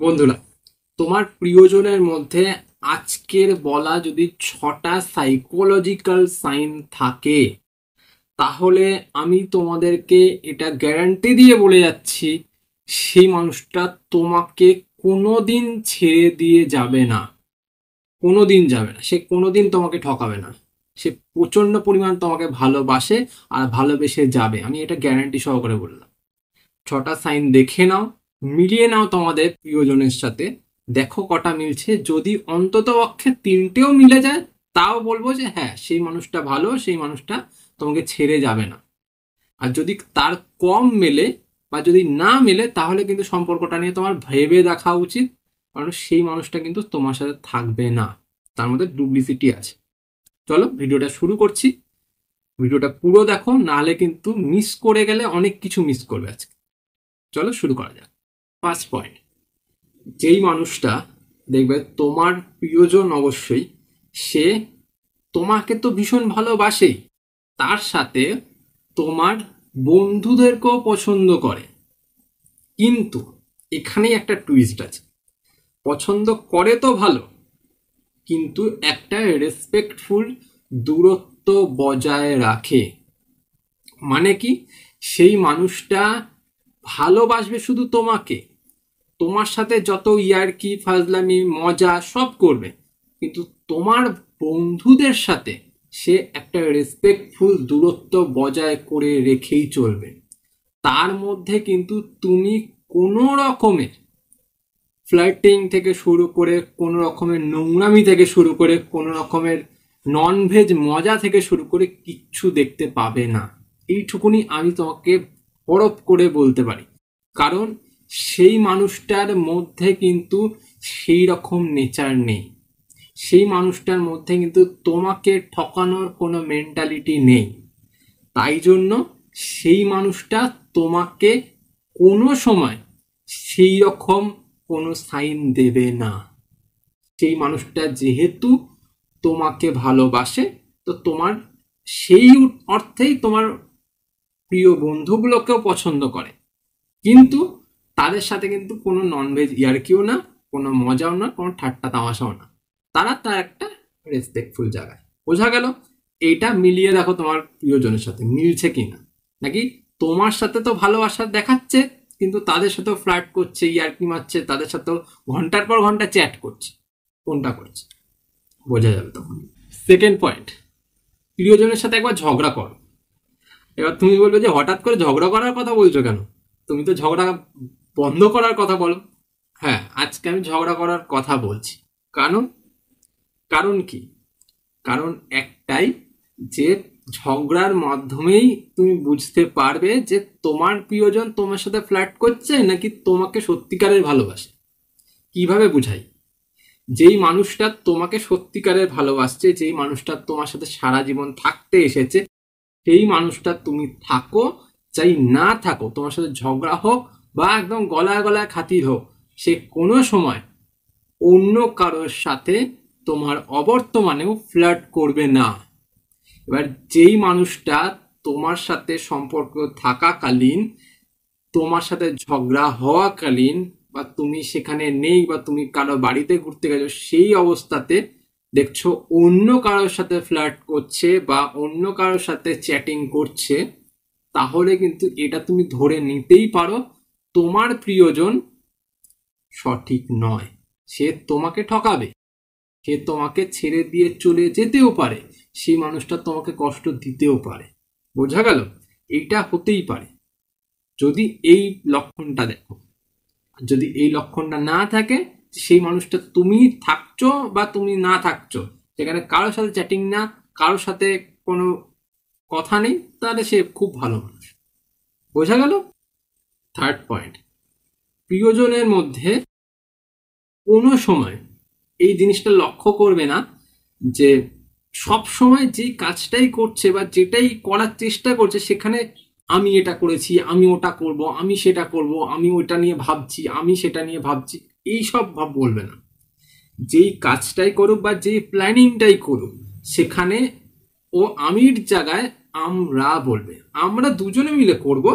বন্ধুরা, তোমার প্রিয়জনের মধ্যে আজকের বলা যদি 6টা সাইকোলজিক্যাল সাইন থাকে, তাহলে আমি তোমাদেরকে এটা গ্যারান্টি দিয়ে বলে যাচ্ছি, সেই মানুষটা তোমাকে কোনোদিন ছেড়ে দিয়ে যাবে না। কোনোদিন যাবে না, সে কোনোদিন তোমাকে ঠকাবে না। সে প্রচন্ড পরিমাণ তোমাকে ভালোবাসে আর ভালোবেসে যাবে, আমি এটা গ্যারান্টি সহকারে বললাম। 6টা সাইন দেখে নাও, মিলিয়ে নাও তোমাদের প্রিয়জনের সাথে, দেখো কটা মিলছে। যদি অন্তত পক্ষে 3টেও মিলে যায়, তাও বলবো যে হ্যাঁ, সেই মানুষটা ভালো, সেই মানুষটা তোমাকে ছেড়ে যাবে না। আর যদি তার কম মেলে বা যদি না মেলে, তাহলে কিন্তু সম্পর্কটা নিয়ে তোমার ভেবে দেখা উচিত, কারণ সেই মানুষটা কিন্তু তোমার সাথে থাকবে না, তার মধ্যে ডুপ্লিসিটি আছে। চলো ভিডিওটা শুরু করছি। ভিডিওটা পুরো দেখো, নাহলে কিন্তু মিস করে গেলে অনেক কিছু মিস করবে আজকে। চলো শুরু করা যাক। ফার্স্ট পয়েন্ট, যেই মানুষটা দেখবে তোমার প্রিয়জন, অবশ্যই সে তোমাকে তো ভীষণ ভালোবাসেই, তার সাথে তোমার বন্ধুদেরকেও পছন্দ করে। কিন্তু এখানেই একটা টুইস্ট আছে, পছন্দ করে তো ভালো, কিন্তু একটা রেসপেক্টফুল দূরত্ব বজায় রাখে। মানে কি, সেই মানুষটা ভালোবাসবে শুধু তোমাকে, তোমার সাথে যত ইয়ার্কি ফাজলামি মজা সব করবে, কিন্তু তোমার বন্ধুদের সাথে সে একটা রেসপেক্টফুল দূরত্ব বজায় করে রেখেই চলবে। তার মধ্যে কিন্তু তুমি কোনো রকমের ফ্লার্টিং থেকে শুরু করে, কোনো রকমের নোংরামি থেকে শুরু করে, কোনো রকমের ননভেজ মজা থেকে শুরু করে কিচ্ছু দেখতে পাবে না। এইটুকুনি আমি তোমাকে বরফ করে বলতে পারি, কারণ সেই মানুষটার মধ্যে কিন্তু সেই রকম নেচার নেই। সেই মানুষটার মধ্যে কিন্তু তোমাকে ঠকানোর কোনো মেন্টালিটি নেই। তাই জন্য সেই মানুষটা তোমাকে কোনো সময় সেই রকম কোনো সাইন দেবে না। সেই মানুষটা যেহেতু তোমাকে ভালোবাসে, তো তোমার সেই অর্থেই তোমার প্রিয় বন্ধুগুলোকেও পছন্দ করে, কিন্তু তাদের সাথে কিন্তু কোনো ননভেজ ইয়ার্কিও না, কোনো মজাও না, কোনো ঠাট্টা তামাশাও না। তারা তার একটা রেসপেক্টফুল জায়গায়। বোঝা গেল? এইটা মিলিয়ে দেখো তোমার প্রিয়জনের সাথে মিলছে কিনা। নাকি তোমার সাথে তো ভালোবাসা দেখাচ্ছে, কিন্তু তাদের সাথেও ফ্লার্ট করছে, ইয়ার্কি মারছে, তাদের সাথেও ঘন্টার পর ঘন্টা চ্যাট করছে। কোনটা করছে বোঝা যাবে তখন। সেকেন্ড পয়েন্ট, প্রিয়জনের সাথে একবার ঝগড়া করো। এবার তুমি বলবে যে হঠাৎ করে ঝগড়া করার কথা বলছো কেন, তুমি তো ঝগড়া বন্ধ করার কথা বলো। হ্যাঁ, আজকে আমি ঝগড়া করার কথা বলছি। কারণ কারণ কি, কারণ একটাই, যে ঝগড়ার মাধ্যমেই তুমি বুঝতে পারবে যে তোমার প্রিয়জন তোমার সাথে ফ্লার্ট করছে নাকি তোমাকে সত্যিকারের ভালোবাসে। কিভাবে বুঝাই, যেই মানুষটা তোমাকে সত্যিকারের ভালোবাসছে, যেই মানুষটা তোমার সাথে সারা জীবন থাকতে এসেছে, সেই মানুষটা তুমি থাকো চাই না থাকো, তোমার সাথে ঝগড়া হোক বা একদম গলায় গলায় খাতির হোক, সে কোনো সময় অন্য কারোর সাথে তোমার অবর্তমানেও ফ্লার্ট করবে না। এবার যেই মানুষটা তোমার সাথে সম্পর্ক থাকাকালীন, তোমার সাথে ঝগড়া হওয়াকালীন, বা তুমি সেখানে নেই বা তুমি কারো বাড়িতে ঘুরতে গেছো, সেই অবস্থাতে দেখছো অন্য কারোর সাথে ফ্লার্ট করছে বা অন্য কারোর সাথে চ্যাটিং করছে, তাহলে কিন্তু এটা তুমি ধরে নিতেই পারো তোমার প্রিয়জন সঠিক নয়। সে তোমাকে ঠকাবে, সে তোমাকে ছেড়ে দিয়ে চলে যেতেও পারে, সেই মানুষটা তোমাকে কষ্ট দিতেও পারে। বোঝা গেল? এইটা হতেই পারে। যদি এই লক্ষণটা দেখো, যদি এই লক্ষণটা না থাকে, সেই মানুষটা তুমি থাকছো বা তুমি না থাকছো, সেখানে কারোর সাথে চ্যাটিং না, কারোর সাথে কোনো কথা নেই, তাহলে সে খুব ভালো মানুষ। বোঝা গেল? থার্ড পয়েন্ট, প্রিয়জনের মধ্যে কোনো সময় এই জিনিসটা লক্ষ্য করবে না যে সব সময় যেই কাজটাই করছে বা যেটাই করার চেষ্টা করছে, সেখানে আমি এটা করেছি, আমি ওটা করব, আমি সেটা করব, আমি ওটা নিয়ে ভাবছি, আমি সেটা নিয়ে ভাবছি, এই সব ভাব বলবে না। যেই কাজটাই করুক বা যেই প্ল্যানিংটাই করুক, সেখানে ও আমির জায়গায় আমরা বলবে। আমরা দুজনে মিলে করব,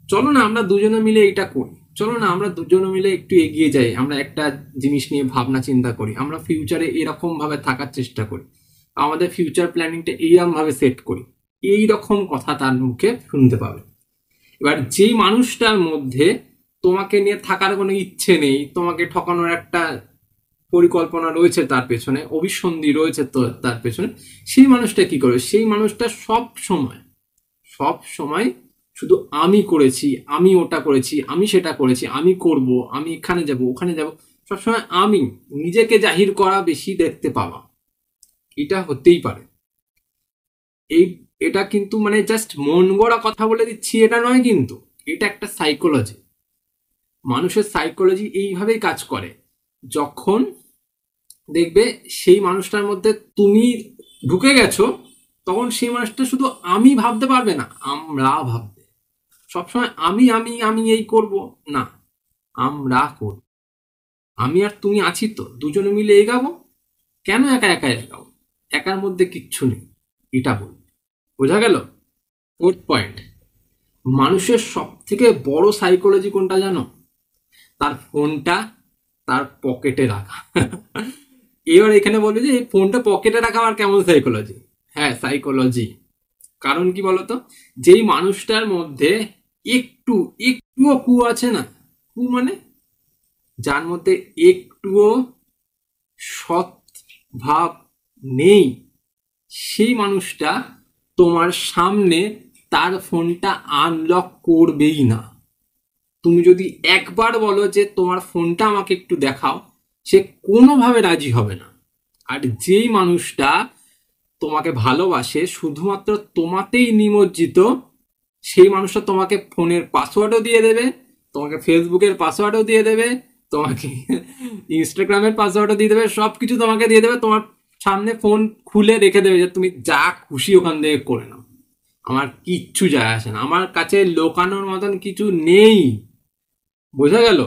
চলো না আমরা দুজনে মিলে এটা করি। চলো না আমরা দুজনে মিলে একটু এগিয়ে যাই, আমরা একটা জিনিস নিয়ে ভাবনা চিন্তা করি, আমরা ফিউচারে এরকম ভাবে থাকার চেষ্টা করি, আমাদের ফিউচার প্ল্যানিংটা এইরকম ভাবে সেট করি, এই রকম কথা তার মুখে শুনতে পাবে। এবার যেই মানুষটার মধ্যে তোমাকে নিয়ে থাকার কোনো ইচ্ছে নেই, তোমাকে ঠকানোর একটা পরিকল্পনা রয়েছে তার পেছনে, অভিসন্ধি রয়েছে তো তার পেছনে, সেই মানুষটা কি করবে? সেই মানুষটা সব সময় সব সময় শুধু আমি করেছি, আমি ওটা করেছি, আমি সেটা করেছি, আমি করব, আমি এখানে যাব ওখানে যাব, সবসময় আমি নিজেকে জাহির করা বেশি দেখতে পাওয়া, এটা হতেই পারে। এই এটা কিন্তু মানে জাস্ট মন গড়া কথা বলে দিচ্ছি এটা নয়, কিন্তু এটা একটা সাইকোলজি। মানুষের সাইকোলজি এইভাবেই কাজ করে। যখন দেখবে সেই মানুষটার মধ্যে তুমি ঢুকে গেছো, তখন সেই মানুষটা শুধু আমি ভাবতে পারবে না, আমরা ভাববে। সবসময় আমি আমি আমি এই করব না, আমরা করব। আমি আর তুমি আছি তো, দুজনে মিলে এগাবো। কেন একা একা এগাবো? একার মধ্যে কিচ্ছু নেই, এটা বল। বোঝা গেল? ফোর্থ পয়েন্ট, মানুষের সব থেকে বড় সাইকোলজি কোনটা জানো? তার ফোনটা তার পকেটে রাখা। এবার এখানে বলবে যে এই ফোনটা পকেটে রাখা আর কেমন সাইকোলজি? হ্যাঁ, সাইকোলজি। কারণ কি বলতো, যেই মানুষটার মধ্যে একটু একটুও কু আছে না, কু মানে যার মধ্যে একটুও সৎ ভাব নেই, সেই মানুষটা তোমার সামনে তার ফোনটা আনলক করবেই না। তুমি যদি একবার বলো যে তোমার ফোনটা আমাকে একটু দেখাও, সে কোনোভাবে রাজি হবে না। আর যেই মানুষটা তোমাকে ভালোবাসে, শুধুমাত্র তোমাতেই নিমজ্জিত, সেই মানুষটা তোমাকে ফোনের পাসওয়ার্ডও দিয়ে দেবে, তোমাকে ফেসবুকের পাসওয়ার্ডও দিয়ে দেবে, তোমাকে ইনস্টাগ্রামের পাসওয়ার্ডও দিয়ে দেবে, সবকিছু তোমাকে দিয়ে দেবে, তোমার সামনে ফোন খুলে রেখে দেবে যে তুমি যা খুশি ওখান থেকে করে নাও, আমার কিচ্ছু যায় আসে না, আমার কাছে লোকানোর মতন কিছু নেই। বোঝা গেল?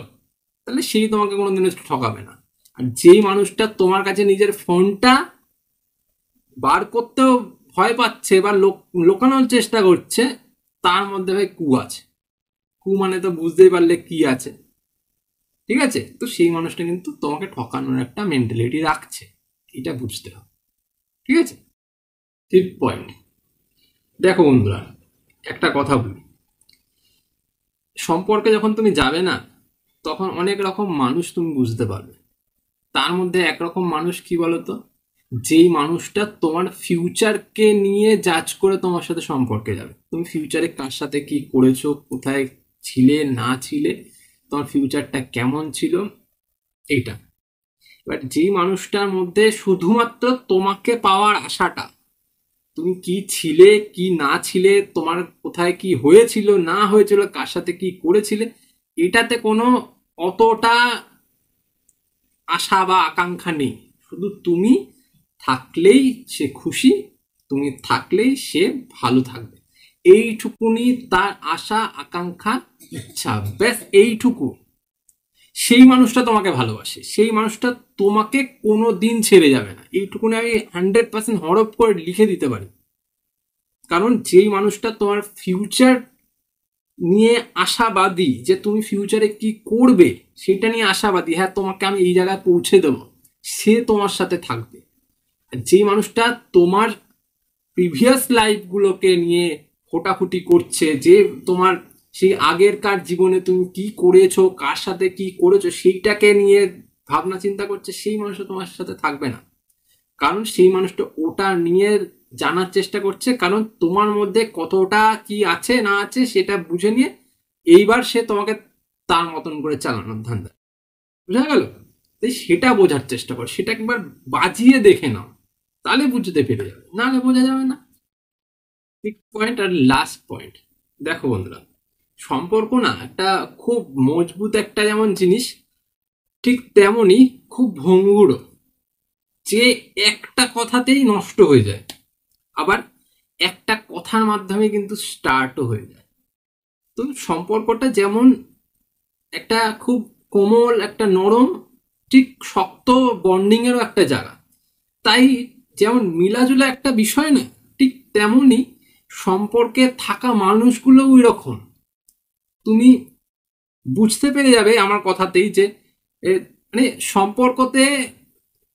তাহলে সেই তোমাকে কোনোদিনও ঠকাবে না। আর যেই মানুষটা তোমার কাছে নিজের ফোনটা বার করতেও ভয় পাচ্ছে বা লোকানোর চেষ্টা করছে, তার মধ্যে ভাই কু আছে। কু মানে তো বুঝতেই পারলে কি আছে। ঠিক আছে? তো সেই মানুষটা কিন্তু তোমাকে ঠকানোর একটা মেন্টালিটি রাখছে, এটা বুঝতে হবে। ঠিক আছে? ফিফথ পয়েন্ট, দেখো বন্ধুরা, একটা কথা বলি, সম্পর্কে যখন তুমি যাবে না, তখন অনেক রকম মানুষ তুমি বুঝতে পারবে। তার মধ্যে একরকম মানুষ কি বলতো, যেই মানুষটা তোমার ফিউচারকে নিয়ে জাজ করে তোমার সাথে সম্পর্কে যাবে। তুমি ফিউচারে কার সাথে কি করেছো, কোথায় ছিলে না ছিলে, তোমার ফিউচারটা কেমন ছিল, এইটা। এবার যেই মানুষটার মধ্যে শুধুমাত্র তোমাকে পাওয়ার আশাটা, তুমি কি ছিলে কি না ছিলে, তোমার কোথায় কি হয়েছিল না হয়েছিল, কার সাথে কি করেছিলে, এটাতে কোনো অতটা আশা বা আকাঙ্ক্ষা নেই। শুধু তুমি থাকলেই সে খুশি, তুমি থাকলেই সে ভালো থাকবে, এইটুকুনি তার আশা আকাঙ্ক্ষা ইচ্ছা, ব্যাস এইটুকু। সেই মানুষটা তোমাকে ভালোবাসে, সেই মানুষটা তোমাকে কোনো দিন ছেড়ে যাবে না, এইটুকুনি আমি 100% হরপ করে লিখে দিতে পারি। কারণ যেই মানুষটা তোমার ফিউচার নিয়ে আশাবাদী, যে তুমি ফিউচারে কি করবে সেটা নিয়ে আশাবাদী, হ্যাঁ তোমাকে আমি এই জায়গায় পৌঁছে দেবো, সে তোমার সাথে থাকবে। যে মানুষটা তোমার প্রিভিয়াস লাইফগুলোকে নিয়ে ফোটাফুটি করছে, যে তোমার সেই আগেরকার জীবনে তুমি কি করেছো, কার সাথে কি করেছো, সেইটাকে নিয়ে ভাবনা চিন্তা করছে, সেই মানুষটা তোমার সাথে থাকবে না। কারণ সেই মানুষটা ওটা নিয়ে জানার চেষ্টা করছে, কারণ তোমার মধ্যে কতটা কি আছে না আছে সেটা বুঝে নিয়ে এইবার সে তোমাকে তার মতন করে চালানোর ধান্দা। বুঝা গেল? তাই সেটা বোঝার চেষ্টা কর, সেটা একবার বাজিয়ে দেখে নাও, তাহলে বুঝতে পেরে যাবে, নাহলে বোঝা যাবে না। সিক্স পয়েন্ট আর লাস্ট পয়েন্ট, দেখো বন্ধুরা, সম্পর্ক না একটা খুব মজবুত একটা যেমন জিনিস, ঠিক তেমনই খুব ভঙ্গুরও, যে একটা কথাতেই নষ্ট হয়ে যায়, আবার একটা কথার মাধ্যমে কিন্তু স্টার্টও হয়ে যায়। তো সম্পর্কটা যেমন একটা খুব কোমল একটা নরম, ঠিক শক্ত বন্ডিং এরও একটা জায়গা। তাই যেমন মিলাজুলা একটা বিষয় না, ঠিক তেমনই সম্পর্কে থাকা মানুষগুলো ওই রকম। তুমি বুঝতে পেরে যাবে আমার কথাতেই যে মানে সম্পর্কতে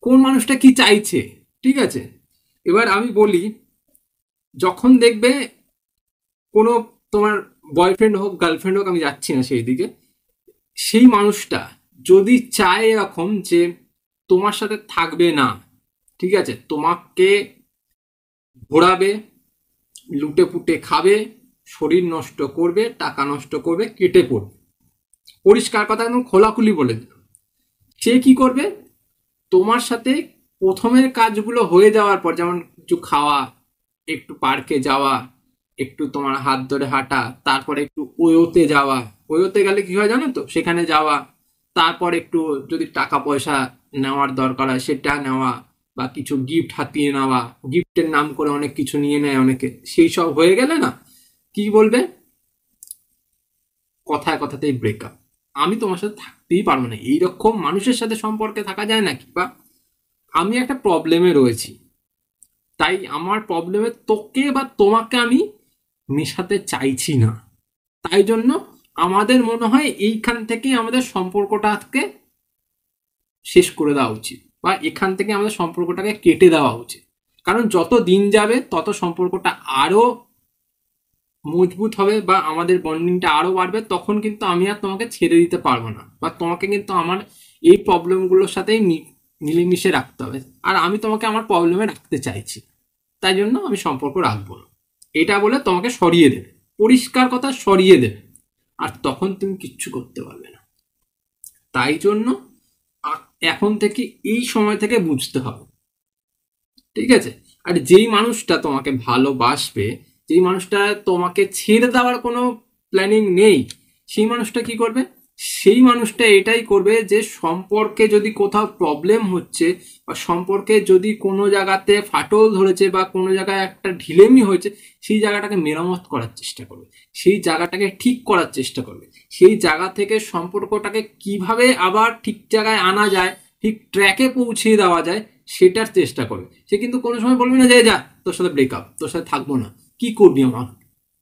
কোন মানুষটা কি চাইছে। ঠিক আছে, এবার আমি বলি, যখন দেখবে কোনো তোমার বয়ফ্রেন্ড হোক গার্লফ্রেন্ড হোক, আমি যাচ্ছি না সেই দিকে, সেই মানুষটা যদি চায় এরকম যে তোমার সাথে থাকবে না, ঠিক আছে, তোমাকে ঘোরাবে, লুটে পুটে খাবে, শরীর নষ্ট করবে, টাকা নষ্ট করবে, কেটে পড়বে, পরিষ্কার কথা একদম খোলাখুলি বলে দিল, সে কি করবে, তোমার সাথে প্রথমের কাজগুলো হয়ে যাওয়ার পর, যেমন কিছু খাওয়া, একটু পার্কে যাওয়া, একটু তোমার হাত ধরে হাঁটা, তারপরে একটু ওয়োতে যাওয়া, ওয়োতে গেলে কি হয় জানো তো, সেখানে যাওয়া, তারপর একটু যদি টাকা পয়সা নেওয়ার দরকার হয় সেটা নেওয়া, বা কিছু গিফট হাতিয়ে নেওয়া, গিফটের নাম করে অনেক কিছু নিয়ে নেয় অনেকে, সেই সব হয়ে গেলে না কি বলবে, কথায় কথাতেই ব্রেকআপ, আমি তোমার সাথে থাকতেই পারবো না। এইরকম মানুষের সাথে সম্পর্কে থাকা যায় নাকি, বা আমি একটা প্রবলেমে রয়েছি, তাই আমার প্রবলেমে তোকে বা তোমাকে আমি মেশাতে চাইছি না, তাই জন্য আমাদের মনে হয় এইখান থেকে আমাদের সম্পর্কটাকে শেষ করে দেওয়া উচিত, বা এখান থেকে আমাদের সম্পর্কটাকে কেটে দেওয়া উচিত। কারণ যত দিন যাবে তত সম্পর্কটা আরো মজবুত হবে, বা আমাদের বন্ডিংটা আরো বাড়বে, তখন কিন্তু আমি আর তোমাকে ছেড়ে দিতে পারবো না, বা তোমাকে কিন্তু আমার এই প্রবলেমগুলোর সাথেই মিলেমিশে রাখতে হবে, আর আমি তোমাকে আমার প্রবলেমে রাখতে চাইছি, তাই জন্য আমি সম্পর্ক রাখবো না, এটা বলে তোমাকে সরিয়ে দেবে, পরিষ্কার কথা সরিয়ে দেবে, আর তখন তুমি কিচ্ছু করতে পারবে না। তাই জন্য এখন থেকে এই সময় থেকে বুঝতে হবে, ঠিক আছে। আর যেই মানুষটা তোমাকে ভালোবাসবে, যেই মানুষটা তোমাকে ছেড়ে দেওয়ার কোনো প্ল্যানিং নেই, সেই মানুষটা কি করবে, সেই মানুষটা এটাই করবে যে সম্পর্কে যদি কোথাও প্রবলেম হচ্ছে, বা সম্পর্কে যদি কোনো জায়গাতে ফাটল ধরেছে, বা কোনো জায়গায় একটা ঢিলেমি হয়েছে, সেই জায়গাটাকে মেরামত করার চেষ্টা করবে, সেই জায়গাটাকে ঠিক করার চেষ্টা করবে, সেই জায়গা থেকে সম্পর্কটাকে কিভাবে আবার ঠিক জায়গায় আনা যায়, ঠিক ট্র্যাকে পৌঁছিয়ে দেওয়া যায়, সেটার চেষ্টা করবে। সে কিন্তু কোনো সময় বলবে না যে যা তোর সাথে ব্রেকআপ, তোর সাথে থাকবো না, কি করবি আমার,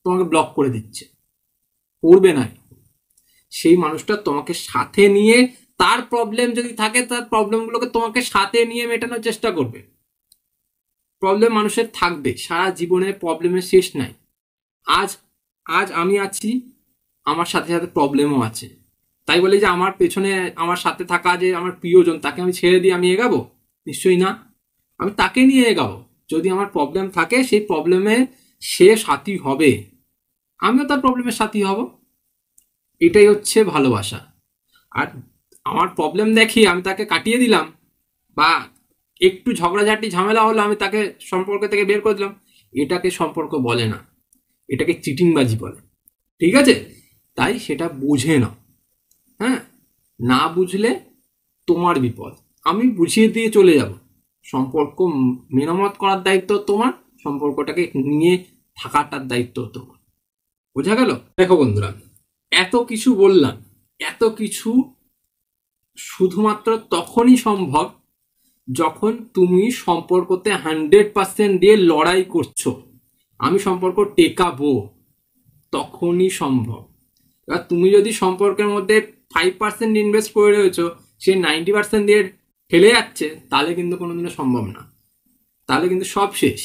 তোমাকে ব্লক করে দিচ্ছে, করবে না। সেই মানুষটা তোমাকে সাথে নিয়ে, তার প্রবলেম যদি থাকে তার প্রবলেমগুলোকে তোমাকে সাথে নিয়ে মেটানোর চেষ্টা করবে। প্রবলেম মানুষের থাকবে, সারা জীবনে প্রবলেমের শেষ নাই। আজ আজ আমি আছি, আমার সাথে সাথে প্রবলেমও আছে, তাই বলে যে আমার পেছনে আমার সাথে থাকা যে আমার প্রিয়জন, তাকে আমি ছেড়ে দিয়ে আমি এগাবো? নিশ্চয়ই না, আমি তাকে নিয়ে এগাবো। যদি আমার প্রবলেম থাকে, সেই প্রবলেমে সে সাথী হবে, আমিও তার প্রবলেমের সাথী হব, এটাই হচ্ছে ভালোবাসা। আর আমার প্রবলেম দেখি আমি তাকে কাটিয়ে দিলাম, বা একটু ঝগড়াঝাটি ঝামেলা হলো আমি তাকে সম্পর্ক থেকে বের করে দিলাম, এটাকে সম্পর্ক বলে না, এটাকে চিটিংবাজি বলে, ঠিক আছে। তাই সেটা বুঝে নাও, হ্যাঁ, না বুঝলে তোমার বিপদ, আমি বুঝিয়ে দিয়ে চলে যাব, সম্পর্ক মেরামত করার দায়িত্ব তোমার, সম্পর্কটাকে নিয়ে থাকাটার দায়িত্ব তোমার। বোঝা গেল? দেখো বন্ধুরা, এত কিছু বললাম, এত কিছু শুধুমাত্র তখনই সম্ভব যখন তুমি সম্পর্কতে 100% দিয়ে লড়াই করছো, আমি সম্পর্ক টেকাবো, তখনই সম্ভব। এবার তুমি যদি সম্পর্কের মধ্যে 5% ইনভেস্ট করে রয়েছো, সে 90% দিয়ে ফেলে যাচ্ছে, তাহলে কিন্তু কোনোদিনও সম্ভব না, তাহলে কিন্তু সব শেষ।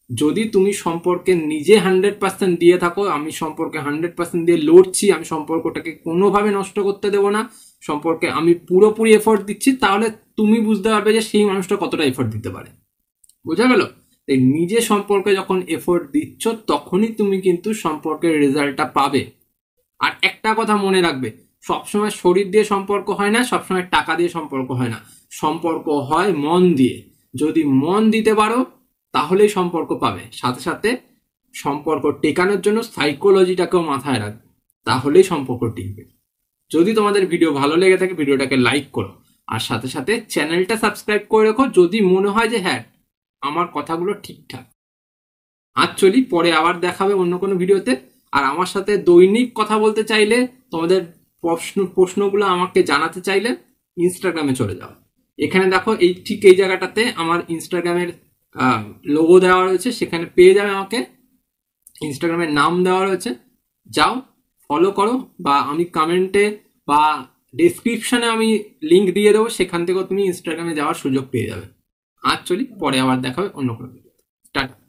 যদি তুমি সম্পর্কে নিজে 100% দিয়ে থাকো, আমি সম্পর্কে 100% দিয়ে লড়ছি, আমি সম্পর্কটাকে কোনোভাবে নষ্ট করতে দেবো না, সম্পর্কে আমি পুরোপুরি এফোর্ট দিচ্ছি, তাহলে তুমি বুঝতে পারবে যে সেই মানুষটা কতটা এফোর্ট দিতে পারে। বোঝা গেল? তাই নিজে সম্পর্কে যখন এফোর্ট দিচ্ছ, তখনই তুমি কিন্তু সম্পর্কের রেজাল্টটা পাবে। আর একটা কথা মনে রাখবে, সবসময় শরীর দিয়ে সম্পর্ক হয় না, সবসময় টাকা দিয়ে সম্পর্ক হয় না, সম্পর্ক হয় মন দিয়ে। যদি মন দিতে পারো তাহলেই সম্পর্ক পাবে, সাথে সাথে সম্পর্ক টেকানোর জন্য সাইকোলজিটাকেও মাথায় রাখবে, তাহলেই সম্পর্ক টিকবে। যদি তোমাদের ভিডিও ভালো লেগে থাকে, ভিডিওটাকে লাইক করো, আর সাথে সাথে চ্যানেলটা সাবস্ক্রাইব করে রেখো, যদি মনে হয় যে হ্যাঁ আমার কথাগুলো ঠিকঠাক। আজ চলি, পরে আবার দেখাবে অন্য কোনো ভিডিওতে। আর আমার সাথে দৈনিক কথা বলতে চাইলে, তোমাদের প্রশ্নগুলো আমাকে জানাতে চাইলে ইনস্টাগ্রামে চলে যাও। এখানে দেখো, এই ঠিক এই জায়গাটাতে আমার ইনস্টাগ্রামের লোগো দেওয়া রয়েছে, সেখানে পেয়ে যাবে আমাকে, ইনস্টাগ্রামের নাম দেওয়া রয়েছে, যাও ফলো করো, বা আমি কমেন্টে বা ডেসক্রিপশনে আমি লিঙ্ক দিয়ে দেবো, সেখান থেকেও তুমি ইনস্টাগ্রামে যাওয়ার সুযোগ পেয়ে যাবে। আজ চলি, পরে আবার দেখা হবে অন্য কোনো ভিডিও। টাটা।